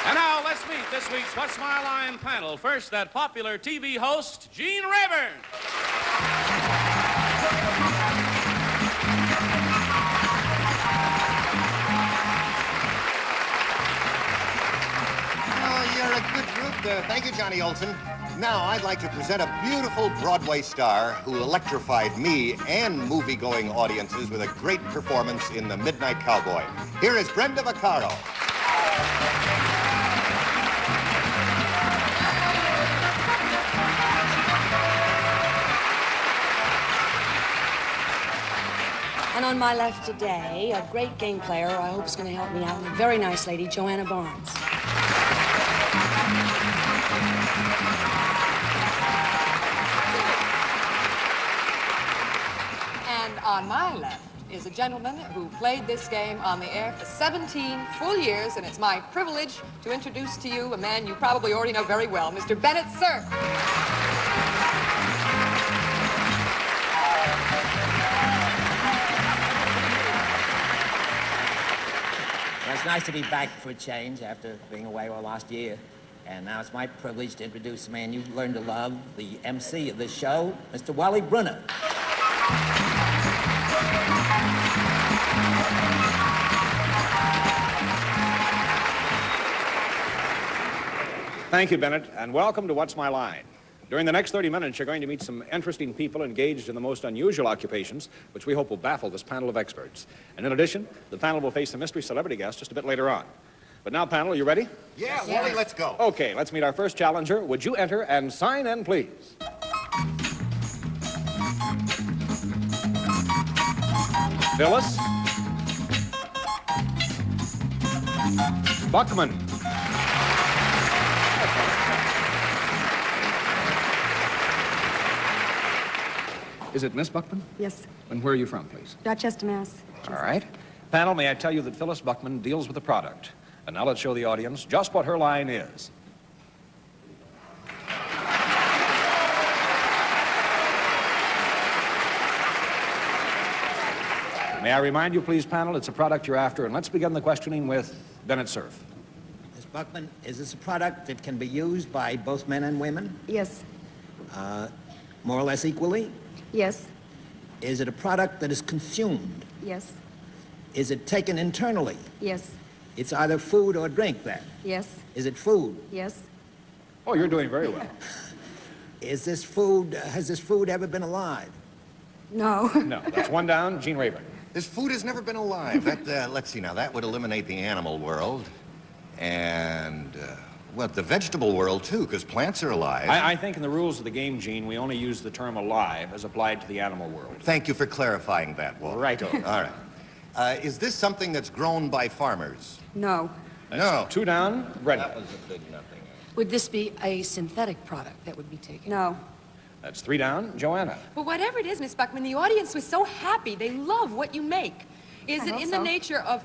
And now, let's meet this week's What's My Line panel. First, that popular TV host, Gene Rayburn. Oh, you're a good group there. Thank you, Johnny Olson. Now, I'd like to present a beautiful Broadway star who electrified me and movie-going audiences with a great performance in The Midnight Cowboy. Here is Brenda Vacarro. And on my left today, a great game player who I hope is going to help me out, and a very nice lady, Joanna Barnes. And on my left is a gentleman who played this game on the air for 17 full years, and it's my privilege to introduce to you a man you probably already know very well, Mr. Bennett Cerf. Well, it's nice to be back for a change after being away all last year. And now it's my privilege to introduce a man you've learned to love, the MC of this show, Mr. Wally Brunner. Thank you, Bennett, and welcome to What's My Line. During the next 30 minutes, you're going to meet some interesting people engaged in the most unusual occupations, which we hope will baffle this panel of experts. And in addition, the panel will face a mystery celebrity guest just a bit later on. But now, panel, are you ready? Yeah, Wally, let's go. Okay, let's meet our first challenger. Would you enter and sign in, please? Phyllis Buckman. Is it Miss Buckman? Yes. And where are you from, please? Rochester, Mass. All right. Panel, may I tell you that Phyllis Buckman deals with the product. And now let's show the audience just what her line is. May I remind you, please, panel, it's a product you're after, and let's begin the questioning with Bennett Cerf. Miss Buckman, is this a product that can be used by both men and women, Yes. more or less equally? Yes. Is it a product that is consumed? Yes. Is it taken internally? Yes. It's either food or drink, then. Yes. Is it food? Yes. Oh, you're doing very well. Is this food, has this food ever been alive? No. No, that's one down. Gene Rayburn. This food has never been alive. That, let's see now, that would eliminate the animal world. And, well, the vegetable world, too, because plants are alive. I think in the rules of the game, Gene, we only use the term alive as applied to the animal world. Thank you for clarifying that, Walt. Righto. All right. Is this something that's grown by farmers? No. No. Two down. Brenda. was a big nothing. Would this be a synthetic product that would be taken? No. That's three down. Joanna. But whatever it is, Miss Buckman, the audience was so happy. They love what you make. Is I it hope in the so. nature of,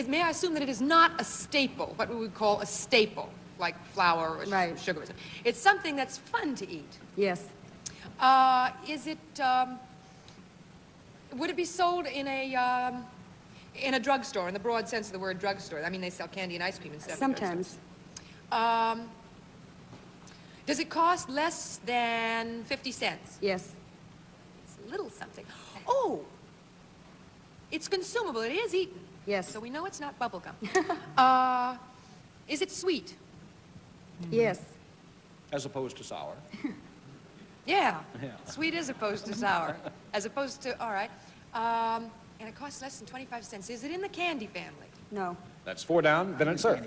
may I assume that it is not a staple, what we would call a staple, like flour or Right. sugar or something. It's something that's fun to eat. Yes. Would it be sold in a drugstore, in the broad sense of the word drugstore? I mean, they sell candy and ice cream and stuff. Sometimes. Does it cost less than 50 cents? Yes. It's a little something. Oh, it's consumable. It is eaten. Yes. So we know it's not bubble gum. Is it sweet? Yes. As opposed to sour. Yeah. Yeah. Sweet as opposed to sour. As opposed to, all right. And it costs less than 25 cents. Is it in the candy family? No. That's four down. Bennett Cerf.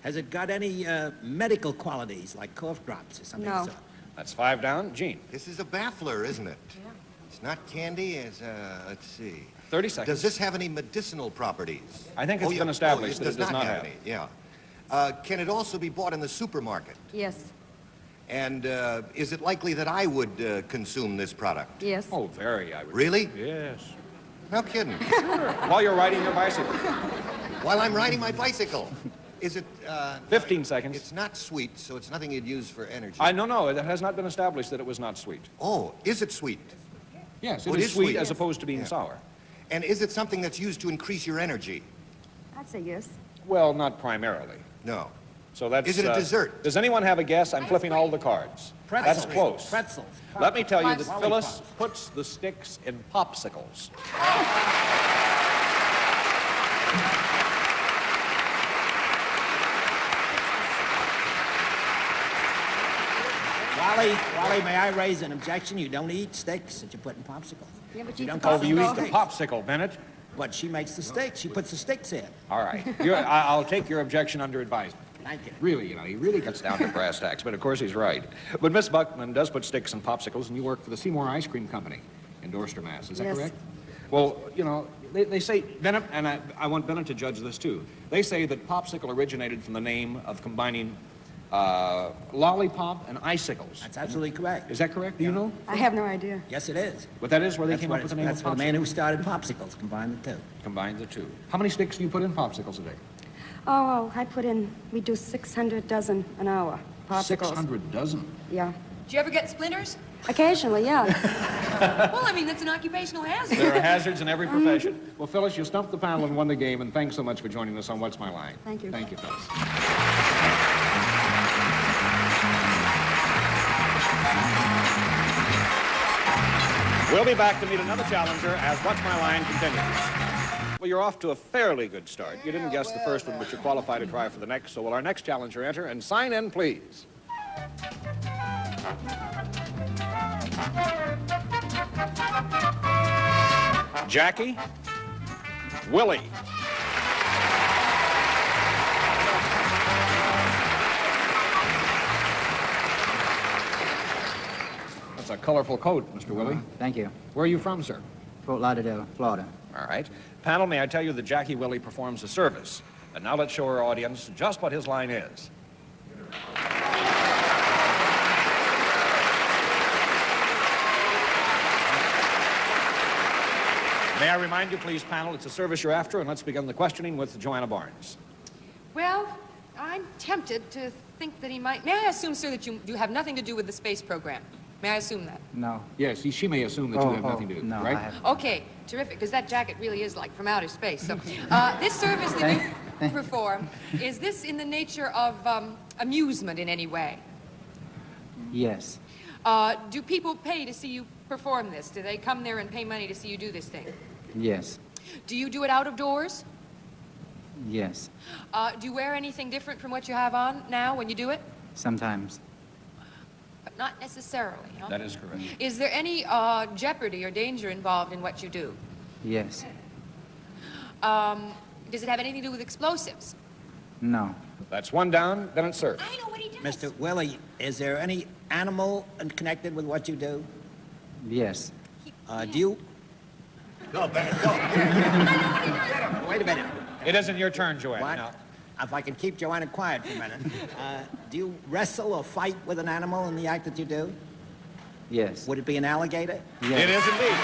Has it got any medical qualities, like cough drops or something? No. So? That's five down. Gene. This is a baffler, isn't it? Yeah. It's not candy. It's, let's see. 30 seconds. Does this have any medicinal properties? I think it's been established that it does not have. any. Yeah. Can it also be bought in the supermarket? Yes. And is it likely that I would consume this product? Yes. Oh, very, I would. Really? Yes. No kidding. While you're riding your bicycle. While I'm riding my bicycle. Is it, 15 seconds. It's not sweet, so it's nothing you'd use for energy. No, it has not been established that it was not sweet. Oh, is it sweet? Yes, Oh, it it is is sweet sweet. as opposed to being Yeah. sour. And is it something that's used to increase your energy? I'd say yes. Well, not primarily. No. So that's... Is it a dessert? Does anyone have a guess? I'm flipping all the cards. Pretzels. That's close. Pretzels. Let me tell you that Lollipops. Phyllis puts the sticks in popsicles. Wally, may I raise an objection? You don't eat sticks that you put in popsicles. Yeah, but You you don't eat the go You eat popsicle. the popsicle, Bennett. But she makes the sticks. She puts the sticks in. All right. I'll take your objection under advisement. Thank you. Really, he really gets down to brass tacks, but of course he's right. But Miss Buckman does put sticks in popsicles, and you work for the Seymour Ice Cream Company in Dorster, Mass. Is that Yes. correct? Well, they say, Bennett, and I want Bennett to judge this too, they say that popsicle originated from the name of combining lollipop and icicles. That's absolutely correct. Is that correct? Do you know? I have no idea. Yes, it is. But that is where they That's came what up with the it's- name That's of for popsicle? the man who started popsicles, combined the two. Combine the two. How many sticks do you put in popsicles a day? Oh, we do 600 dozen an hour. Popsicles. 600 dozen. Yeah. Do you ever get splinters? Occasionally, yeah. Well, I mean, that's an occupational hazard. There are hazards in every profession. Well, Phyllis, you stumped the panel and won the game, and thanks so much for joining us on What's My Line. Thank you. Thank you, Phyllis. We'll be back to meet another challenger as What's My Line continues. Well, you're off to a fairly good start. You didn't guess the first one, but you're qualified to try for the next. So will our next challenger enter? And sign in, please. Jackie Willie. That's a colorful coat, Mr. Willie. Thank you. Where are you from, sir? Fort Lauderdale, Florida. All right. Panel, may I tell you that Jackie Willie performs a service. And now let's show our audience just what his line is. May I remind you, please, panel, it's a service you're after, and let's begin the questioning with Joanna Barnes. Well, I'm tempted to think that he might... May I assume, sir, that you have nothing to do with the space program? May I assume that? No. Yes, she may assume that you have nothing to do, no, right? I have. Okay, terrific, because that jacket really is like from outer space. So, this service that you perform, is this in the nature of amusement in any way? Yes. Do people pay to see you perform this? Do they come there and pay money to see you do this thing? Yes. Do you do it out of doors? Yes. Do you wear anything different from what you have on now when you do it? Sometimes. But not necessarily, huh? That is correct. Is there any jeopardy or danger involved in what you do? Yes. Does it have anything to do with explosives? No. That's one down, Bennett Cerf. I know what he does. Mr. Willie, is there any animal connected with what you do? Yes. Do you... Go, Bennett, go. Wait a minute. It isn't your turn, Joanna. What? Now, If I can keep Joanna quiet for a minute. Do you wrestle or fight with an animal in the act that you do? Yes. Would it be an alligator? Yes. it is indeed.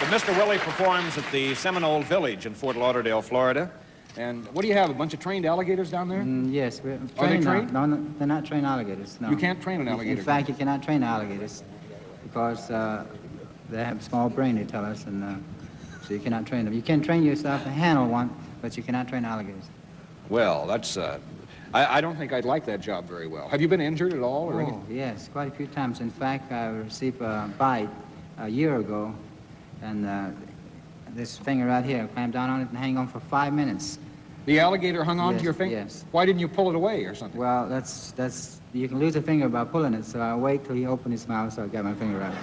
But Mr. Willie performs at the Seminole Village in Fort Lauderdale, Florida. And what do you have, a bunch of trained alligators down there? Yes. We're Are they trained now. trained? No, they're not trained alligators. No. You can't train an alligator. In fact, you cannot train alligators because they have a small brain, they tell us, and so you cannot train them. You can train yourself to handle one, but you cannot train alligators. Well, that's... I don't think I'd like that job very well. Have you been injured at all or anything? Oh, yes, quite a few times. In fact, I received a bite a year ago, and this finger right here, clamp down on it and hang on for 5 minutes. The alligator hung on to Yes, your finger? yes. Why didn't you pull it away or something? Well, that's you can lose a finger by pulling it, so I wait till he opened his mouth so I got my finger out.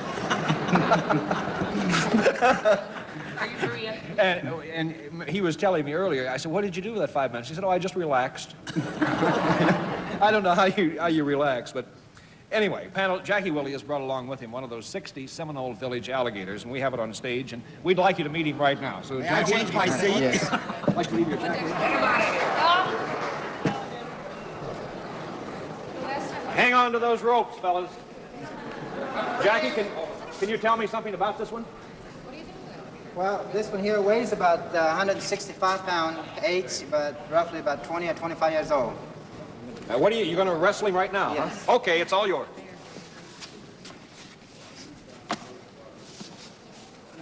And he was telling me earlier, I said, what did you do with that 5 minutes? He said, oh, I just relaxed. I don't know how you relax, but anyway, panel, Jackie Willie has brought along with him one of those 60 Seminole Village alligators, and we have it on stage, and we'd like you to meet him right now. So, May I change my seat? Yes. I'd like to leave your jacket. Hang on to those ropes, fellas. Jackie, can you tell me something about this one? Well, this one here weighs about 165 pounds, age, but roughly about 20 or 25 years old. What are you going to wrestle him right now, Yes. huh? Okay, it's all yours.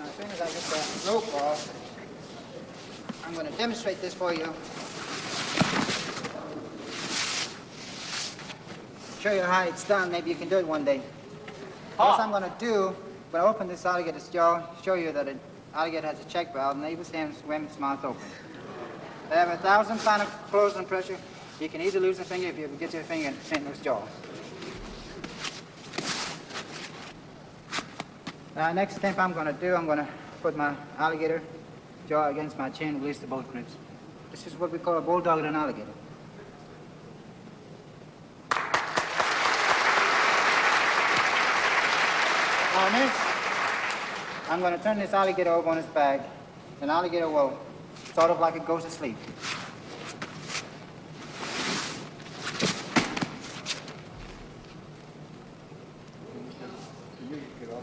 Now, as soon as I get the rope off, I'm going to demonstrate this for you. Show you how it's done. Maybe you can do it one day. What I'm going to do, when I open this alligator's jaw, show you that an alligator has a check valve, enables him to swim with his mouth open. They have 1,000 pound of closing pressure. You can easily lose a finger if you get your finger in his jaw. Now, next step I'm going to do, I'm going to put my alligator jaw against my chin and release the both grips. This is what we call a bulldog and an alligator. Now, next, I'm going to turn this alligator over on his back. An alligator will sort of like it goes to sleep.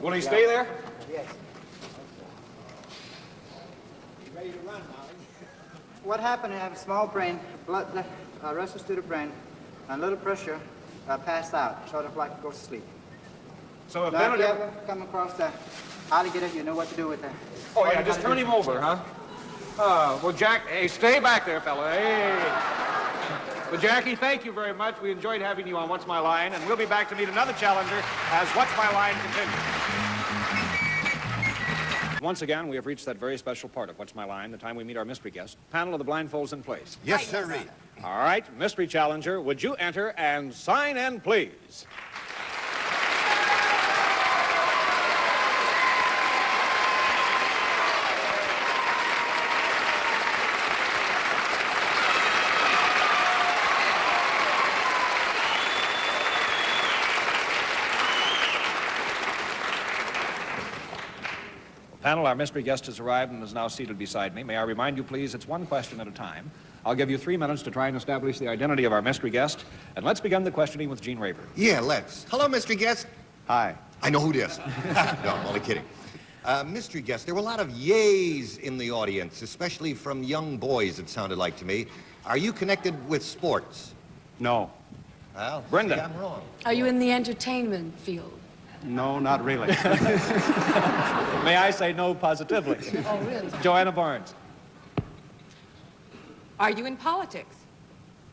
Will he stay there? Yes. You ready to run, Molly? What happened, I have a small brain, blood rushes to the brain, and a little pressure passed out, sort of like it goes to sleep. So if Now, if Bennett you ever come across the alligator, you know what to do with that. Oh, yeah, just turn him over, huh? Well, Jack, hey, stay back there, fella. Hey. Well, Jackie, thank you very much. We enjoyed having you on What's My Line, and we'll be back to meet another challenger as What's My Line continues. Once again, we have reached that very special part of What's My Line, the time we meet our mystery guest. Panel of the blindfolds in place. Yes, sirree. All right, mystery challenger, would you enter and sign in, please? Panel, our mystery guest has arrived and is now seated beside me. May I remind you, please, it's one question at a time. I'll give you 3 minutes to try and establish the identity of our mystery guest. And let's begin the questioning with Gene Rayburn. Yeah, let's. Hello, mystery guest. Hi. I know who it is. No, I'm only kidding. Mystery guest, there were a lot of yays in the audience, especially from young boys, it sounded like to me. Are you connected with sports? No. Well, Brenda. see, I'm wrong. Are you in the entertainment field? No, not really. May I say no positively? Oh, really? Joanna Barnes. Are you in politics?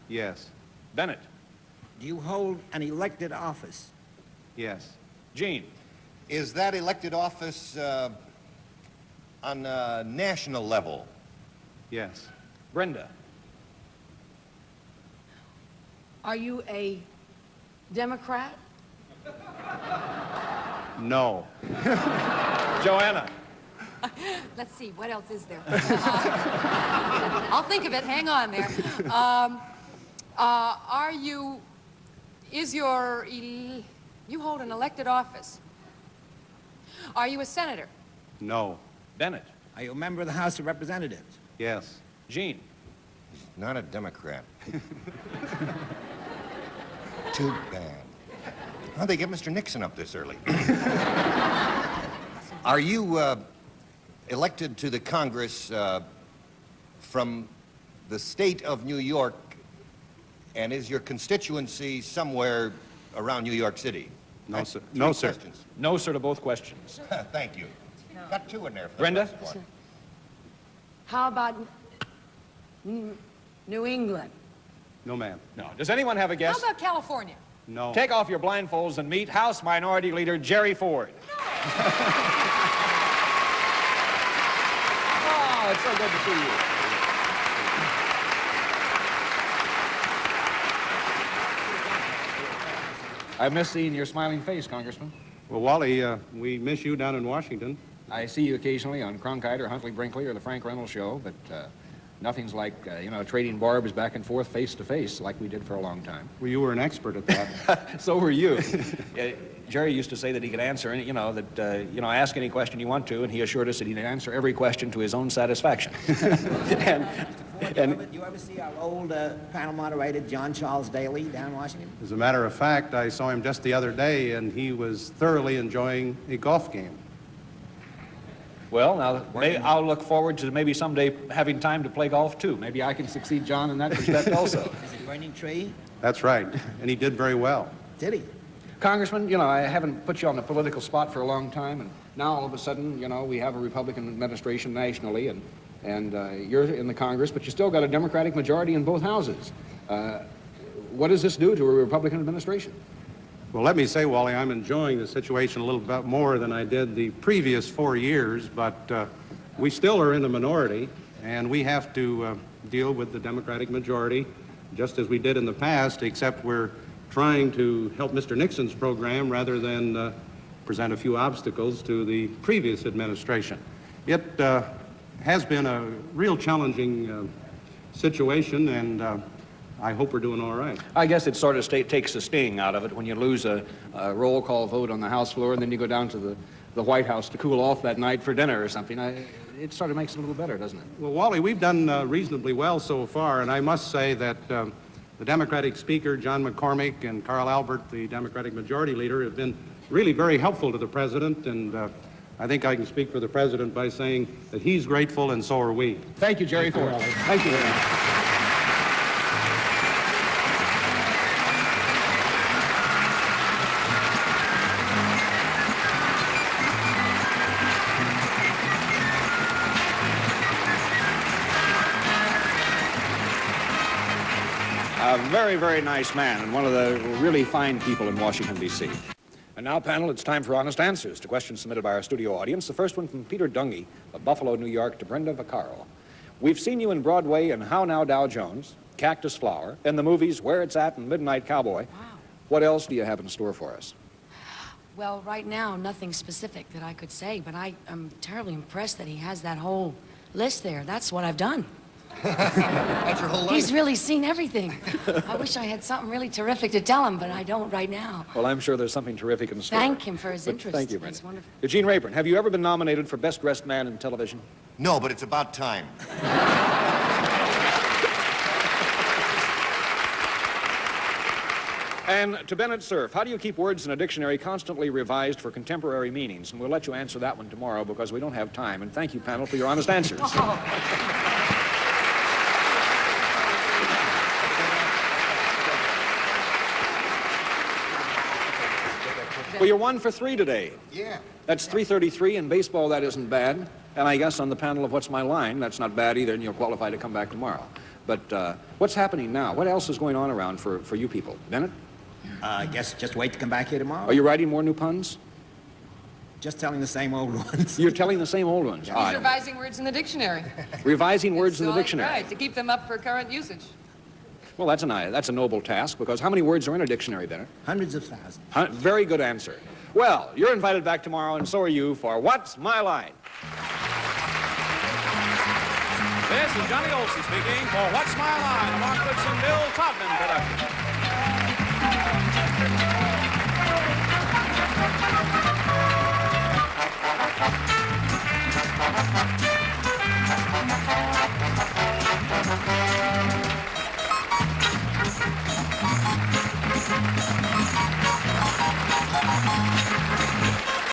Yes. Bennett. Do you hold an elected office? Yes. Gene. Is that elected office on a national level? Yes. Brenda. Are you a Democrat? No. Joanna. Let's see, what else is there? I'll think of it. Hang on there. You hold an elected office. Are you a senator? No. Bennett. Are you a member of the House of Representatives? Yes. Gene. Not a Democrat. Too bad. How'd they get Mr. Nixon up this early? Are you elected to the Congress from the state of New York, and is your constituency somewhere around New York City? No, That's sir. 3 No, sir. questions. No, sir, to both questions. Thank you. Got 2 in there. For the Brenda? first one. How about New England? No, ma'am. No. Does anyone have a How guess? about California? No. Take off your blindfolds and meet House Minority Leader Jerry Ford. Oh, it's so good to see you. I miss seeing your smiling face, Congressman. Well, Wally, we miss you down in Washington. I see you occasionally on Cronkite or Huntley Brinkley or the Frank Reynolds Show, but nothing's like, trading barbs back and forth face to face like we did for a long time. Well, you were an expert at that. So were you. Jerry used to say that he could answer, ask any question you want to, and he assured us that he'd answer every question to his own satisfaction. Do you ever see our old panel moderator, John Charles Daly, down in Washington? As a matter of fact, I saw him just the other day, and he was thoroughly enjoying a golf game. Well, now, I'll look forward to maybe someday having time to play golf, too. Maybe I can succeed John in that respect also. Is it Burning Tree? That's right, and he did very well. Did he? Congressman, you know, I haven't put you on the political spot for a long time, and now all of a sudden, you know, we have a Republican administration nationally, and you're in the Congress, but you still got a Democratic majority in both houses. What does this do to a Republican administration? Well, let me say, Wally, I'm enjoying the situation a little bit more than I did the previous 4 years, but we still are in a minority, and we have to deal with the Democratic majority, just as we did in the past, except we're trying to help Mr. Nixon's program rather than present a few obstacles to the previous administration. It has been a real challenging situation, and I hope we're doing all right. I guess it sort of takes the sting out of it when you lose a roll call vote on the House floor and then you go down to the White House to cool off that night for dinner or something. It sort of makes it a little better, doesn't it? Well, Wally, we've done reasonably well so far, and I must say that the Democratic Speaker, John McCormick, and Carl Albert, the Democratic Majority Leader, have been really very helpful to the President, and I think I can speak for the President by saying that he's grateful and so are we. Thank you, Jerry Ford. Thank you very much. A very, very nice man and one of the really fine people in Washington, D.C. And now, panel, it's time for honest answers to questions submitted by our studio audience. The first one from Peter Dungy of Buffalo, New York, to Brenda Vacarro. We've seen you in Broadway in How Now, Dow Jones, Cactus Flower, in the movies Where It's At and Midnight Cowboy. Wow. What else do you have in store for us? Well, right now, nothing specific that I could say, but I'm terribly impressed that he has that whole list there. That's what I've done. That's your whole life. He's really seen everything. I wish I had something really terrific to tell him, but I don't right now. Well, I'm sure there's something terrific in store. Thank him for his But interest. Thank you, Brenda. That's wonderful. Eugene Rayburn, have you ever been nominated for Best Dressed Man in Television? No, but it's about time. And to Bennett Cerf, how do you keep words in a dictionary constantly revised for contemporary meanings? And we'll let you answer that one tomorrow because we don't have time. And thank you, panel, for your honest answers. Well, you're 1 for 3 today. Yeah. That's 333. In baseball, that isn't bad. And I guess on the panel of What's My Line, that's not bad either, and you'll qualify to come back tomorrow. But what's happening now? What else is going on around for you people? Bennett? I guess just wait to come back here tomorrow. Are you writing more new puns? Just telling the same old ones. You're telling the same old ones. He's revising words in the dictionary. Revising words in the It's all dictionary. Right, to keep them up for current usage. Well, that's a noble task, because how many words are in a dictionary, Bennett? Hundreds of thousands. Very good answer. Well, you're invited back tomorrow, and so are you, for What's My Line? This is Johnny Olson speaking for What's My Line, a Mark Goodson, Bill Todman production.